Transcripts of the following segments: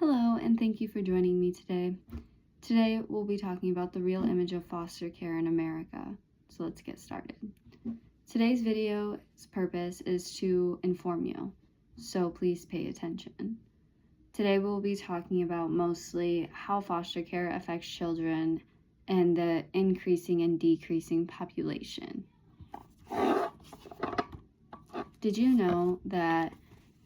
Hello, and thank you for joining me today. Today, we'll be talking about the real image of foster care in America. So let's get started. Today's video's purpose is to inform you, so please pay attention. Today, we'll be talking about mostly how foster care affects children and the increasing and decreasing population. Did you know that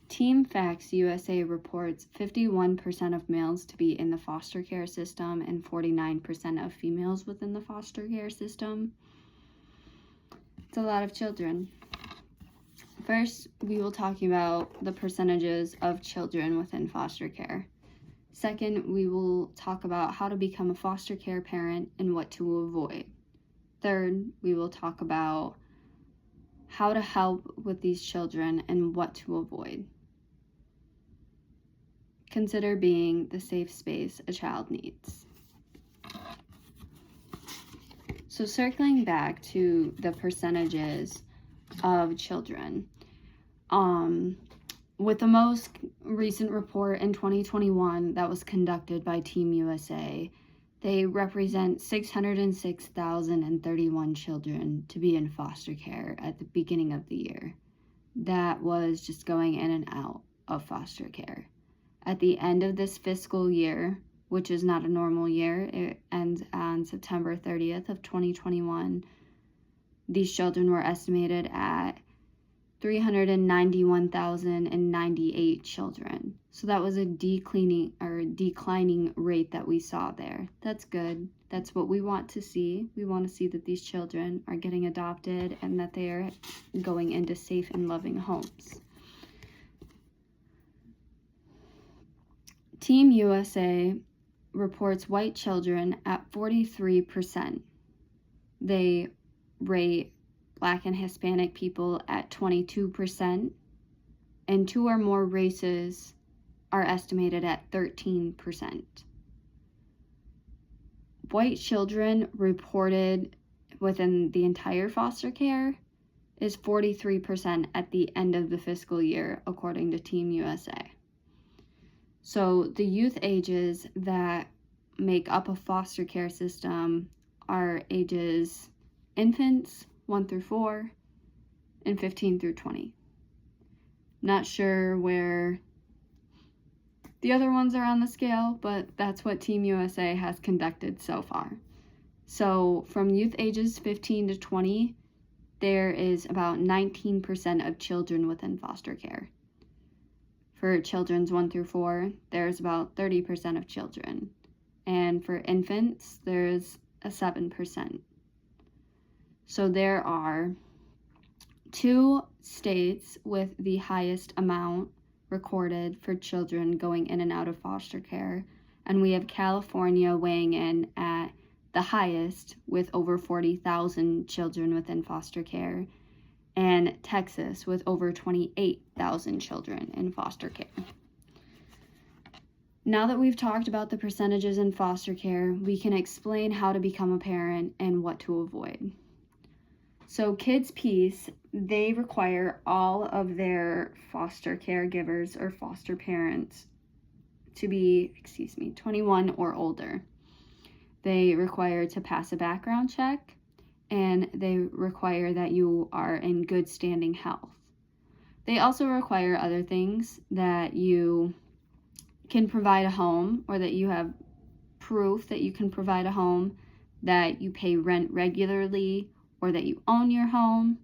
Team Facts USA reports 51% of males to be in the foster care system and 49% of females within the foster care system? It's a lot of children. First, we will talk about the percentages of children within foster care. Second, we will talk about how to become a foster care parent and what to avoid. Third, we will talk about how to help with these children and what to avoid. Consider being the safe space a child needs. So circling back to the percentages of children, with the most recent report in 2021 that was conducted by Team USA, they represent 606,031 children to be in foster care at the beginning of the year. That was just going in and out of foster care. At the end of this fiscal year, which is not a normal year, it ends on September 30th of 2021, these children were estimated at 391,098 children. So that was a declining rate that we saw there. That's good. That's what we want to see. We want to see that these children are getting adopted and that they are going into safe and loving homes. Team USA reports white children at 43%. They rate Black and Hispanic people at 22%, and two or more races are estimated at 13%. White children reported within the entire foster care is 43% at the end of the fiscal year, according to Team USA. So the youth ages that make up a foster care system are ages infants 1 through 4 and 15 through 20. Not sure where the other ones are on the scale, but that's what Team USA has conducted so far. So from youth ages 15 to 20, there is about 19% of children within foster care. For children's 1 through 4, there's about 30% of children. And for infants, there's a 7%. So there are 2 states with the highest amount recorded for children going in and out of foster care. And we have California weighing in at the highest with over 40,000 children within foster care, and Texas with over 28,000 children in foster care. Now that we've talked about the percentages in foster care, we can explain how to become a parent and what to avoid. So Kids Peace, they require all of their foster caregivers or foster parents to be, 21 or older. They require to pass a background check, and they require that you are in good standing health. They also require other things, that you can provide a home, or that you have proof that you can provide a home, that you pay rent regularly, or that you own your home,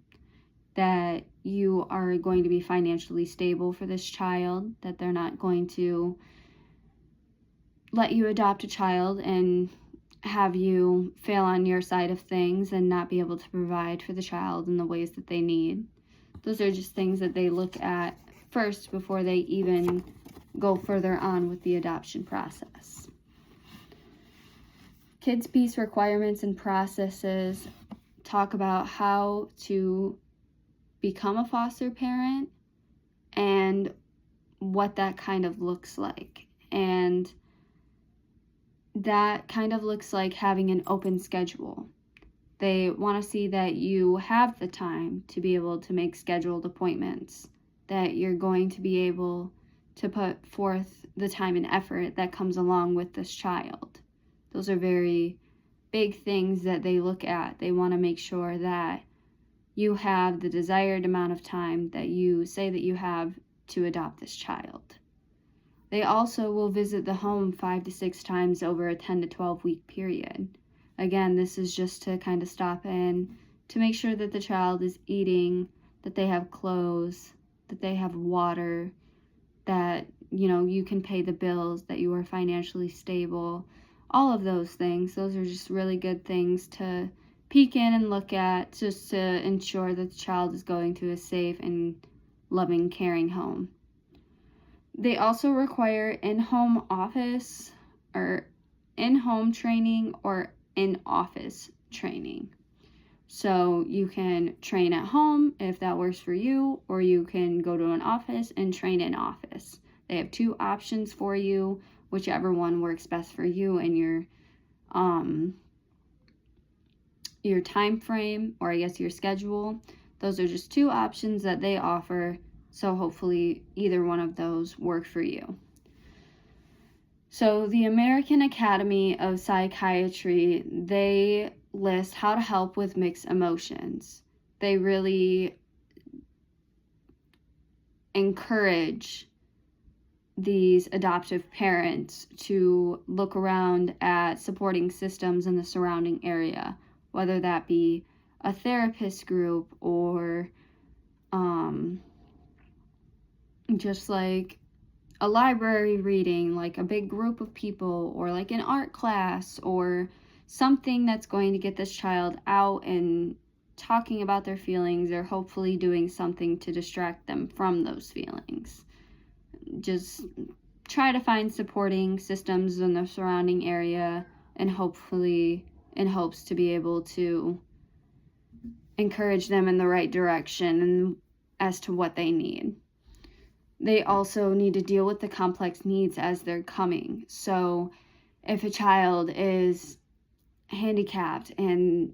that you are going to be financially stable for this child, that they're not going to let you adopt a child and have you fail on your side of things and not be able to provide for the child in the ways that they need. Those are just things that they look at first before they even go further on with the adoption process. Kids Peace requirements and processes talk about how to become a foster parent and what that kind of looks like. And that kind of looks like having an open schedule. They want to see that you have the time to be able to make scheduled appointments, that you're going to be able to put forth the time and effort that comes along with this child. Those are very big things that they look at. They want to make sure that you have the desired amount of time that you say that you have to adopt this child. They also will visit the home 5 to 6 times over a 10 to 12 week period. Again, this is just to kind of stop in to make sure that the child is eating, that they have clothes, that they have water, that, you can pay the bills, that you are financially stable, all of those things. Those are just really good things to peek in and look at, just to ensure that the child is going to a safe and loving, caring home. They also require in-home office or in-home training or in-office training. So you can train at home if that works for you, or you can go to an office and train in office. They have 2 options for you, whichever one works best for you and your time frame, or I guess your schedule. Those are just 2 options that they offer, so hopefully either one of those work for you. So the American Academy of Psychiatry, they list how to help with mixed emotions. They really encourage these adoptive parents to look around at supporting systems in the surrounding area, whether that be a therapist group or just like a library reading, like a big group of people, or like an art class, or something that's going to get this child out and talking about their feelings, or hopefully doing something to distract them from those feelings. Just try to find supporting systems in the surrounding area, and hopefully in hopes to be able to encourage them in the right direction as to what they need. They also need to deal with the complex needs as they're coming. So if a child is handicapped and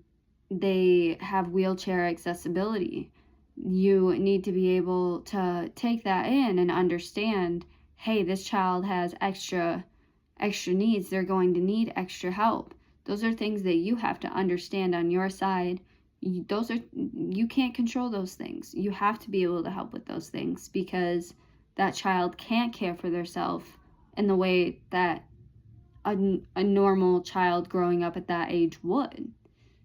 they have wheelchair accessibility, you need to be able to take that in and understand, hey, this child has extra needs. They're going to need extra help. Those are things that you have to understand on your side. You can't control those things. You have to be able to help with those things, because that child can't care for themselves in the way that a normal child growing up at that age would.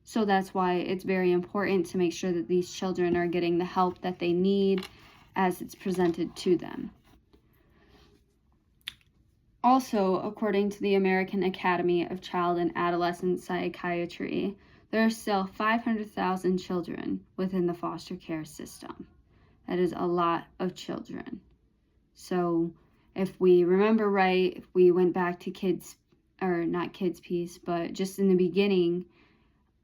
So that's why it's very important to make sure that these children are getting the help that they need as it's presented to them. Also, according to the American Academy of Child and Adolescent Psychiatry, there are still 500,000 children within the foster care system. That is a lot of children. So if we remember right, if we went back to not Kids Piece, but just in the beginning,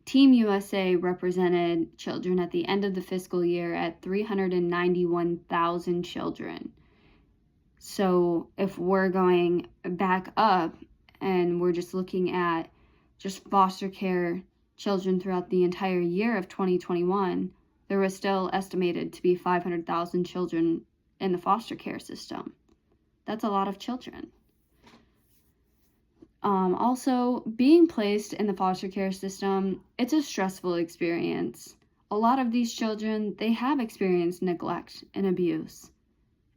Team USA represented children at the end of the fiscal year at 391,000 children. So if we're going back up and we're just looking at just foster care children throughout the entire year of 2021, there was still estimated to be 500,000 children in the foster care system. That's a lot of children. Also, being placed in the foster care system, it's a stressful experience. A lot of these children, they have experienced neglect and abuse.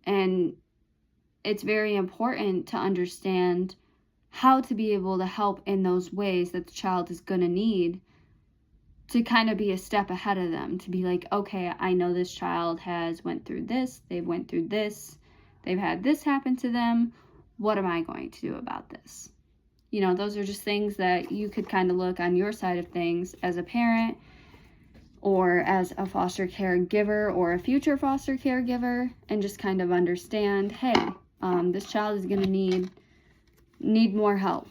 And it's very important to understand how to be able to help in those ways that the child is going to need, to kind of be a step ahead of them, to be like, okay, I know this child has went through this, they've went through this, they've had this happen to them. What am I going to do about this? Those are just things that you could kind of look on your side of things as a parent, or as a foster caregiver or a future foster caregiver, and just kind of understand, hey, this child is going to need more help.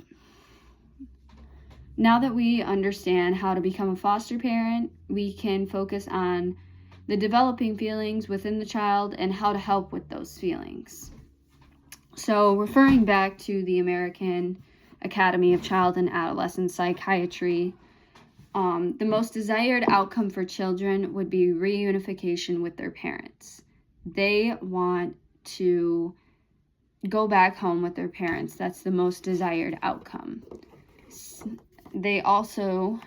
Now that we understand how to become a foster parent, we can focus on the developing feelings within the child and how to help with those feelings. So, referring back to the American Academy of Child and Adolescent Psychiatry, the most desired outcome for children would be reunification with their parents. They want to go back home with their parents. That's the most desired outcome. They also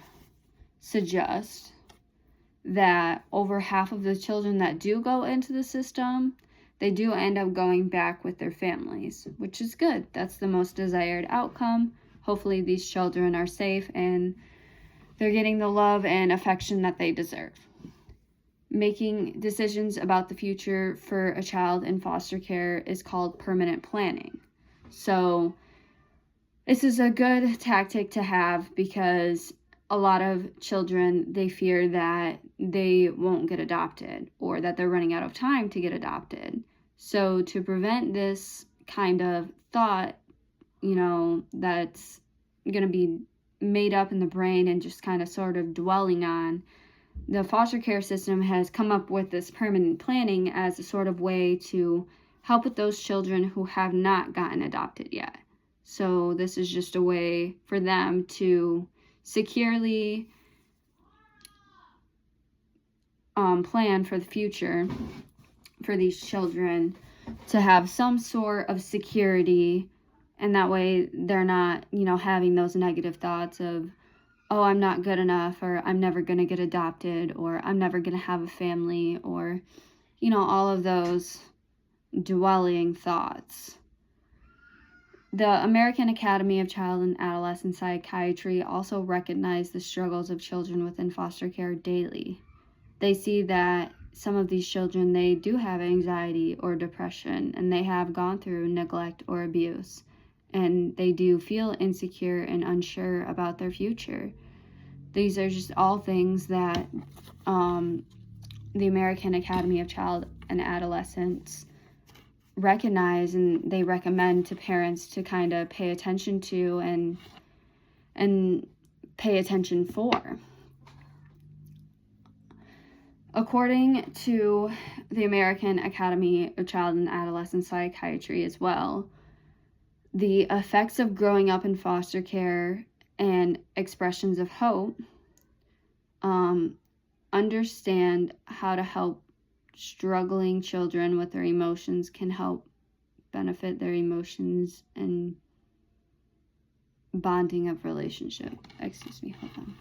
suggest that over half of the children that do go into the system, they do end up going back with their families, which is good. That's the most desired outcome. Hopefully these children are safe and they're getting the love and affection that they deserve. Making decisions about the future for a child in foster care is called permanent planning. So this is a good tactic to have because a lot of children, they fear that they won't get adopted or that they're running out of time to get adopted. So to prevent this kind of thought, that's going to be made up in the brain and just kind of sort of dwelling on, the foster care system has come up with this permanent planning as a sort of way to help with those children who have not gotten adopted yet. So this is just a way for them to securely plan for the future for these children, to have some sort of security, and that way they're not, having those negative thoughts of, oh, I'm not good enough, or I'm never going to get adopted, or I'm never going to have a family, or, all of those dwelling thoughts. The American Academy of Child and Adolescent Psychiatry also recognized the struggles of children within foster care daily. They see that some of these children, they do have anxiety or depression, and they have gone through neglect or abuse, and they do feel insecure and unsure about their future. These are just all things that the American Academy of Child and Adolescents recognize, and they recommend to parents to kind of pay attention to and pay attention for. According to the American Academy of Child and Adolescent Psychiatry as well, the effects of growing up in foster care and expressions of hope, understand how to help struggling children with their emotions, can help benefit their emotions and bonding of relationship. Excuse me, hold on.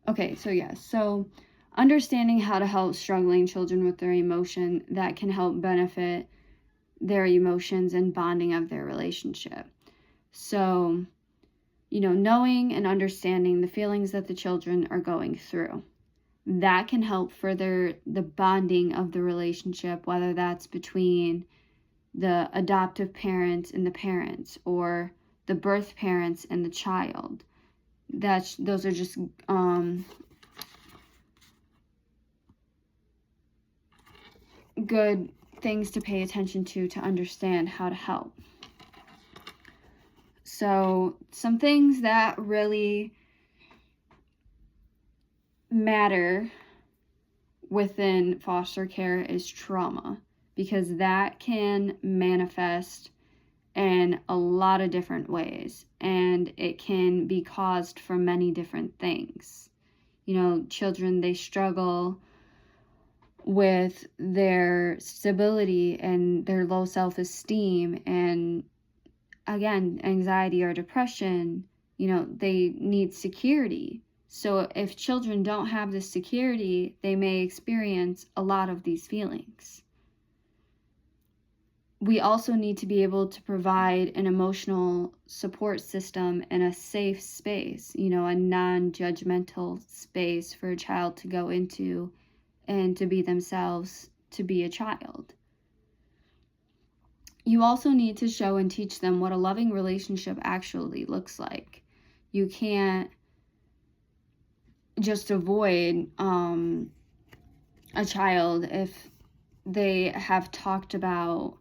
Okay, so understanding how to help struggling children with their emotion, that can help benefit their emotions and bonding of their relationship. So, knowing and understanding the feelings that the children are going through, that can help further the bonding of the relationship, whether that's between the adoptive parents and the parents, or the birth parents and the child. Those are just good things to pay attention to understand how to help. So some things that really matter within foster care is trauma, because that can manifest in a lot of different ways, and it can be caused from many different things. Children, they struggle with their stability and their low self-esteem, and again, anxiety or depression. They need security. So if children don't have this security, they may experience a lot of these feelings. We also need to be able to provide an emotional support system and a safe space, a non-judgmental space for a child to go into and to be themselves, to be a child. You also need to show and teach them what a loving relationship actually looks like. You can't just avoid a child if they have talked about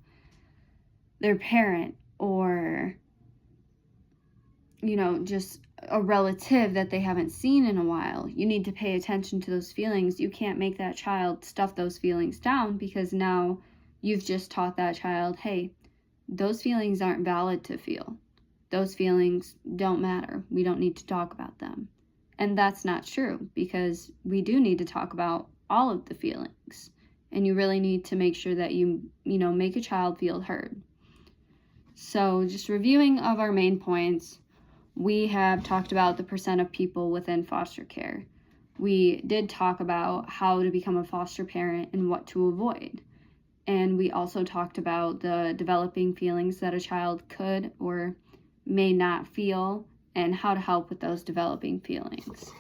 their parent, or just a relative that they haven't seen in a while. You need to pay attention to those feelings. You can't make that child stuff those feelings down, because now you've just taught that child, hey, those feelings aren't valid to feel. Those feelings don't matter. We don't need to talk about them. And that's not true, because we do need to talk about all of the feelings. And you really need to make sure that you make a child feel heard. So just reviewing of our main points, we have talked about the percent of people within foster care. We did talk about how to become a foster parent and what to avoid. And we also talked about the developing feelings that a child could or may not feel and how to help with those developing feelings.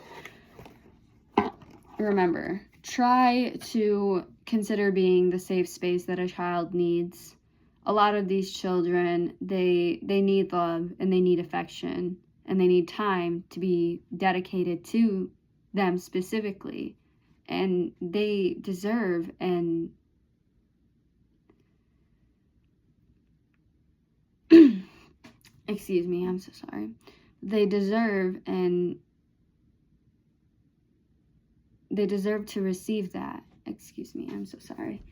Remember, try to consider being the safe space that a child needs. A lot of these children, they need love and they need affection and they need time to be dedicated to them specifically. And they deserve and excuse me, I'm so sorry. They deserve to receive that. Excuse me, I'm so sorry.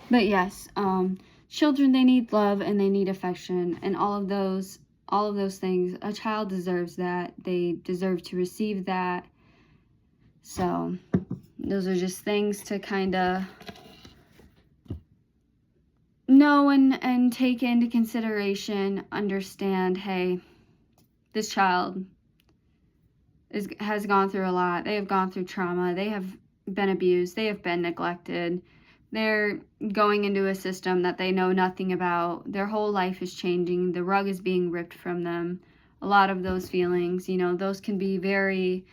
But yes, children, they need love and they need affection, and all of those things. A child deserves that. They deserve to receive that. So those are just things to kind of know and take into consideration. Understand, hey, this child has gone through a lot. They have gone through trauma. They have been abused. They have been neglected. They're going into a system that they know nothing about. Their whole life is changing. The rug is being ripped from them. A lot of those feelings, those can be very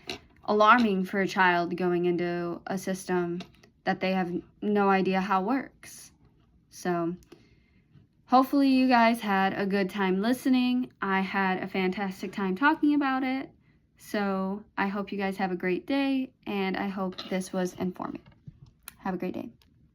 alarming for a child going into a system that they have no idea how works. So hopefully you guys had a good time listening. I had a fantastic time talking about it. So I hope you guys have a great day, and I hope this was informative. Have a great day.